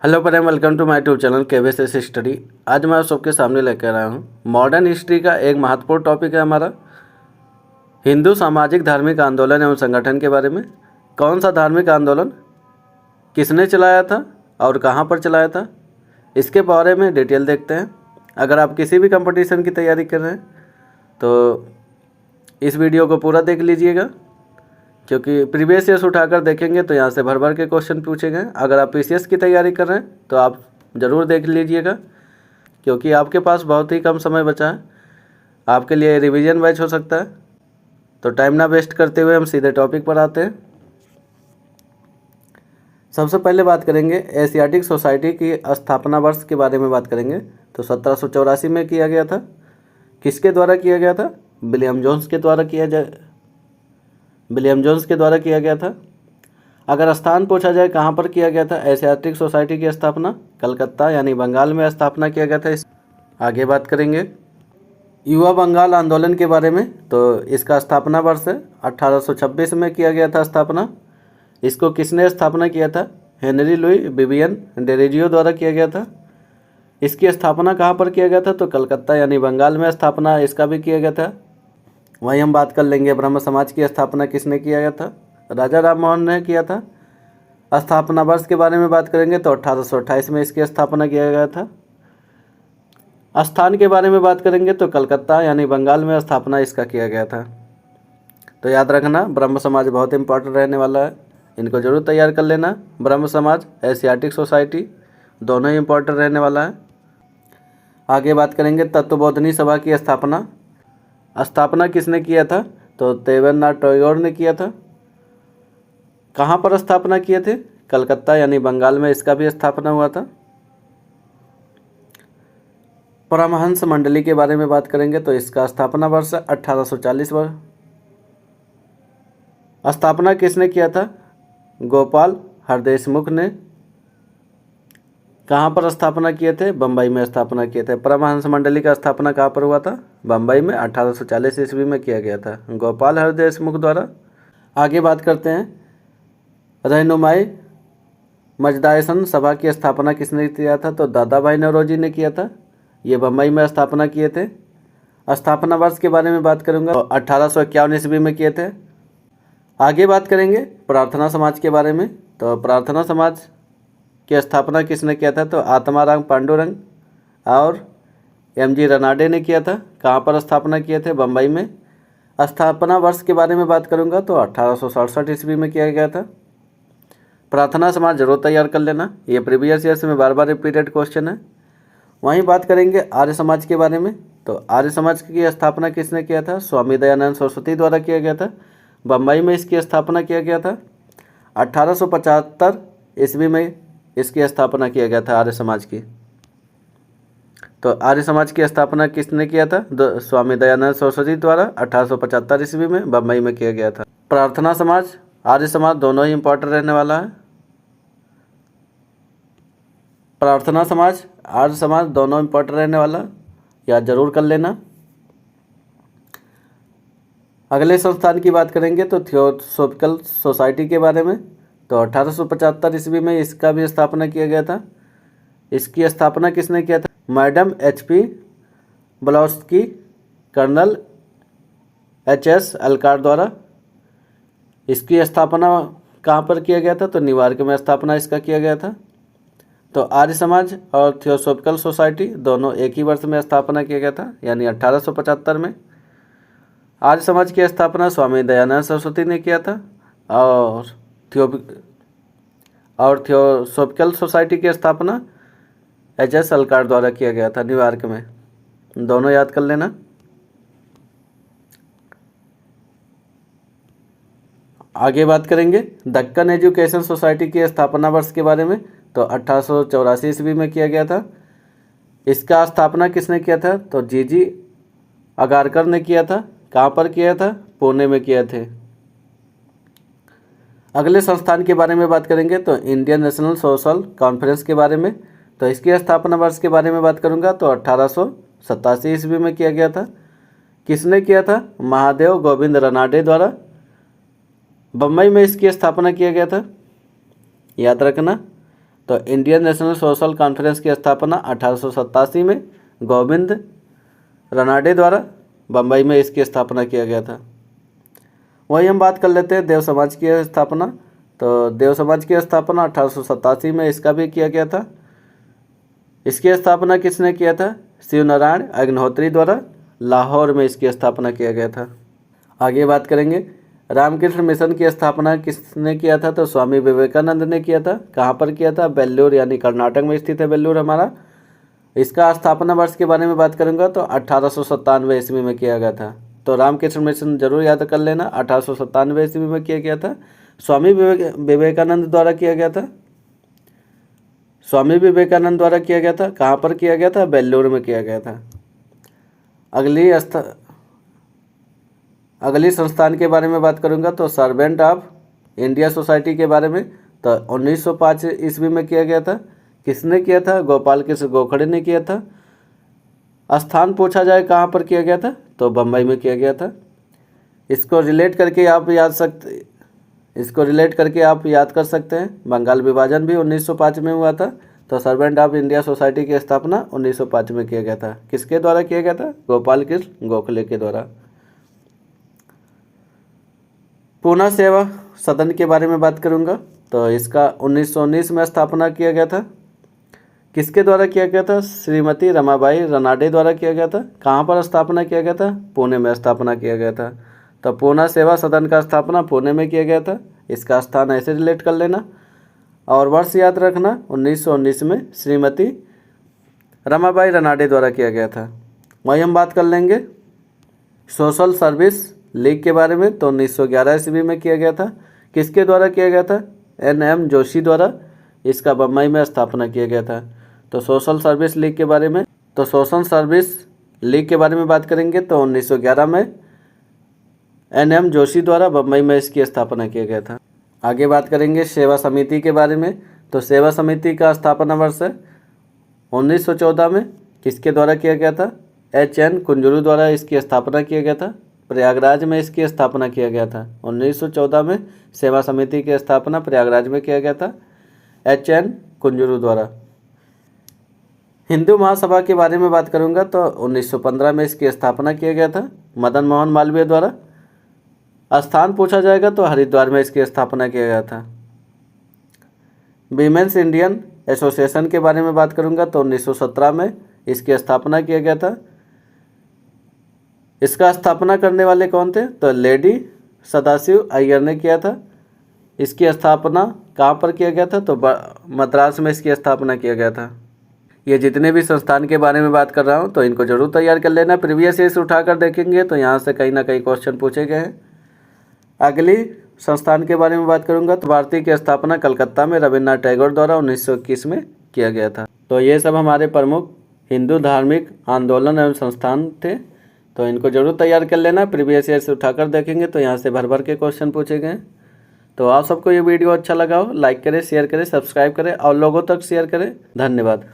Hello friend, welcome to my YouTube channel KBS study. आज मैं आप सबके सामने लेकर आया हूँ मॉडर्न हिस्ट्री का एक महत्वपूर्ण टॉपिक है हमारा हिंदू सामाजिक धार्मिक आंदोलन एवं संगठन के बारे में। कौन सा धार्मिक आंदोलन किसने चलाया था और कहाँ पर चलाया था, इसके बारे में डिटेल देखते हैं। अगर आप किसी भी कंपटीशन की तैयारी कर रहे हैं तो इस वीडियो को पूरा देख लीजिएगा, क्योंकि प्रीवियस ईयर्स उठाकर देखेंगे तो यहाँ से भर भर के क्वेश्चन पूछे गए। अगर आप पीसीएस की तैयारी कर रहे हैं तो आप ज़रूर देख लीजिएगा, क्योंकि आपके पास बहुत ही कम समय बचा है। आपके लिए रिवीजन बैच हो सकता है। तो टाइम ना वेस्ट करते हुए हम सीधे टॉपिक पर आते हैं। सबसे पहले बात करेंगे एशियाटिक सोसाइटी की स्थापना वर्ष के बारे में बात करेंगे। तो 1784 में किया गया था। किसके द्वारा किया गया था? विलियम जोन्स के द्वारा किया गया था। अगर स्थान पूछा जाए कहाँ पर किया गया था एशियाटिक सोसाइटी की स्थापना, कलकत्ता यानी बंगाल में स्थापना किया गया था। आगे बात करेंगे युवा बंगाल आंदोलन के बारे में। तो इसका स्थापना वर्ष 1826 में किया गया था स्थापना। इसको किसने स्थापना किया था? हेनरी लुई विवियन डेरोजियो द्वारा किया गया था। इसकी स्थापना कहाँ पर किया गया था? तो कलकत्ता यानी बंगाल में स्थापना इसका भी किया गया था। वहीं हम बात कर लेंगे ब्रह्म समाज की स्थापना किसने किया गया था? राजा राम मोहन ने किया था। स्थापना वर्ष के बारे में बात करेंगे तो 1828 में इसकी स्थापना किया गया था। स्थान के बारे में बात करेंगे तो कलकत्ता यानी बंगाल में स्थापना इसका किया गया था। तो याद रखना, ब्रह्म समाज बहुत इंपॉर्टेंट रहने वाला है, इनको जरूर तैयार कर लेना। ब्रह्म समाज, एशियाटिक सोसाइटी दोनों ही इंपॉर्टेंट रहने वाला है। आगे बात करेंगे तत्वबोधिनी सभा की स्थापना किसने किया था? तो देवेंद्रनाथ टैगोर ने किया था। कहाँ पर स्थापना किए थे? कलकत्ता यानी बंगाल में इसका भी स्थापना हुआ था। परमहंस मंडली के बारे में बात करेंगे तो इसका स्थापना वर्ष 1840 वर्ष। स्थापना किसने किया था? गोपाल हरदेशमुख ने। कहाँ पर स्थापना किए थे? बम्बई में स्थापना किए थे। परमहंस मंडली का स्थापना कहाँ पर हुआ था? बम्बई में 1840 ईस्वी में किया गया था गोपाल हरदेशमुख द्वारा। आगे बात करते हैं रहनुमाई मजदायसन सभा की स्थापना किसने किया था? तो दादा भाई नौरोजी ने किया था। ये बम्बई में स्थापना किए थे। स्थापना वर्ष के बारे में बात करूँगा तो 1851 ईस्वी में किए थे। आगे बात करेंगे प्रार्थना समाज के बारे में। तो प्रार्थना समाज की स्थापना किसने किया था? तो आत्माराम पांडुरंग और एमजी रनाडे ने किया था। कहाँ पर स्थापना किए थे? बम्बई में। स्थापना वर्ष के बारे में बात करूँगा तो 1867 ईस्वी में किया गया था। प्रार्थना समाज जरूर तैयार कर लेना, ये प्रीवियस ईयर्स में बार बार रिपीटेड क्वेश्चन है। वहीं बात करेंगे आर्य समाज के बारे में। तो आर्य समाज की स्थापना किसने किया था? स्वामी दयानंद सरस्वती द्वारा किया गया था। बम्बई में इसकी स्थापना किया गया था। 1875 ईस्वी में इसकी स्थापना किया गया था आर्य समाज की। तो आर्य समाज की स्थापना किसने किया था? स्वामी दयानंद सरस्वती द्वारा 1875 ईस्वी में बम्बई में किया गया था। प्रार्थना समाज, आर्य समाज दोनों ही इंपॉर्टेंट रहने वाला है। प्रार्थना समाज, आर्य समाज दोनों इंपॉर्टेंट रहने वाला, याद जरूर कर लेना। अगले संस्थान की बात करेंगे तो थियोसॉफिकल सोसाइटी के बारे में। तो 1875 ईस्वी में इसका भी स्थापना किया गया था। इसकी स्थापना किसने किया था? मैडम HP ब्लाउस्की, कर्नल HS अलकार द्वारा। इसकी स्थापना कहाँ पर किया गया था? तो न्यूयॉर्क में स्थापना इसका किया गया था। तो आर्य समाज और थियोसॉफिकल सोसाइटी दोनों एक ही वर्ष में स्थापना किया गया था, यानी 1875 में। आर्य समाज की स्थापना स्वामी दयानंद सरस्वती ने किया था और थियोसॉफिकल सोसाइटी की स्थापना HS अलकार द्वारा किया गया था न्यूयॉर्क में। दोनों याद कर लेना। आगे बात करेंगे दक्कन एजुकेशन सोसाइटी की स्थापना वर्ष के बारे में। तो 1884 ईस्वी में किया गया था। इसका स्थापना किसने किया था? तो GG अगारकर ने किया था। कहाँ पर किया था? पुणे में किए थे। अगले संस्थान के बारे में बात करेंगे तो इंडियन नेशनल सोशल कॉन्फ्रेंस के बारे में। तो इसकी स्थापना वर्ष के बारे में बात करूंगा तो 1887 ईस्वी में किया गया था। किसने किया था? महादेव गोविंद रनाडे द्वारा। बम्बई में इसकी स्थापना किया गया था, याद रखना। तो इंडियन नेशनल सोशल कॉन्फ्रेंस की स्थापना 1887 में गोविंद रनाडे द्वारा बम्बई में इसकी स्थापना किया गया था। वही हम बात कर लेते हैं देव समाज की स्थापना। तो देव समाज की स्थापना 1887 में इसका भी किया गया था। इसकी स्थापना किसने किया था? शिव नारायण अग्निहोत्री द्वारा लाहौर में इसकी स्थापना किया गया था। आगे बात करेंगे रामकृष्ण मिशन की स्थापना किसने किया था? तो स्वामी विवेकानंद ने किया था। कहाँ पर किया था? बेल्लूर, यानी कर्नाटक में स्थित है बेल्लूर हमारा। इसका स्थापना वर्ष के बारे में बात करूंगा तो 1897 ईस्वी में किया गया था। तो रामकृष्ण मिशन जरूर याद कर लेना, 1897 ईस्वी में किया गया था। स्वामी विवेकानंद द्वारा किया गया था। स्वामी विवेकानंद द्वारा किया गया था। कहाँ पर किया गया था? बेल्लूर में किया गया था। अगली संस्थान के बारे में बात करूंगा तो सर्वेंट ऑफ इंडिया सोसाइटी के बारे में। तो 1905 ईस्वी में किया गया था। किसने किया था? गोपाल कृष्ण गोखले ने किया था। स्थान पूछा जाए कहाँ पर किया गया था? तो बम्बई में किया गया था। इसको रिलेट करके आप याद कर सकते हैं। बंगाल विभाजन भी 1905 में हुआ था। तो सर्वेंट ऑफ इंडिया सोसाइटी की स्थापना 1905 में किया गया था। किसके द्वारा किया गया था? गोपाल कृष्ण गोखले के द्वारा। पूना सेवा सदन के बारे में बात करूंगा तो इसका 1919 में स्थापना किया गया था। किसके द्वारा किया गया था? श्रीमती रमाबाई रनाडे द्वारा किया गया था। कहाँ पर स्थापना किया गया था? पुणे में स्थापना किया गया था। तो पूना सेवा सदन का स्थापना पुणे में किया गया था। इसका स्थान ऐसे रिलेट कर लेना और वर्ष याद रखना 1919 में श्रीमती रमाबाई रनाडे द्वारा किया गया था। वही हम बात कर लेंगे सोशल सर्विस लीग के बारे में। तो 1911 ईस्वी में किया गया था। किसके द्वारा किया गया था? NM जोशी द्वारा इसका बम्बई में स्थापना किया गया था। तो सोशल सर्विस लीग के बारे में बात करेंगे तो 1911 में NM जोशी द्वारा बम्बई में इसकी स्थापना किया गया था। आगे बात करेंगे सेवा समिति के बारे में। तो सेवा समिति का स्थापना वर्ष है 1914 में। किसके द्वारा किया गया था? HN कुंजरू द्वारा इसकी स्थापना किया गया था। प्रयागराज में इसकी स्थापना किया गया था। 1914 में सेवा समिति की स्थापना प्रयागराज में किया गया था HN कुंजरू द्वारा। हिंदू महासभा के बारे में बात करूंगा तो 1915 में इसकी स्थापना किया गया था मदन मोहन मालवीय द्वारा। स्थान पूछा जाएगा तो हरिद्वार में इसकी स्थापना किया गया था। वीमेंस इंडियन एसोसिएशन के बारे में बात करूंगा तो 1917 में इसकी स्थापना किया गया था। इसका स्थापना करने वाले कौन थे? तो लेडी सदाशिव अय्यर ने किया था। इसकी स्थापना कहाँ पर किया गया था? तो मद्रास में इसकी स्थापना किया गया था। ये जितने भी संस्थान के बारे में बात कर रहा हूँ तो इनको जरूर तैयार कर लेना। प्रीवियस ईयर उठाकर देखेंगे तो यहाँ से कहीं ना कहीं क्वेश्चन पूछे गए हैं। अगली संस्थान के बारे में बात करूंगा तो भारती की स्थापना कलकत्ता में रविन्द्रनाथ टैगोर द्वारा 1921 में किया गया था। तो ये सब हमारे प्रमुख हिंदू धार्मिक आंदोलन एवं संस्थान थे। तो इनको जरूर तैयार कर लेना। प्रीवियस ईयर से उठाकर देखेंगे तो यहाँ से भर भर के क्वेश्चन पूछे गए। तो आप सबको ये वीडियो अच्छा लगा हो लाइक करें, शेयर करें, सब्सक्राइब करें और लोगों तक शेयर करें। धन्यवाद।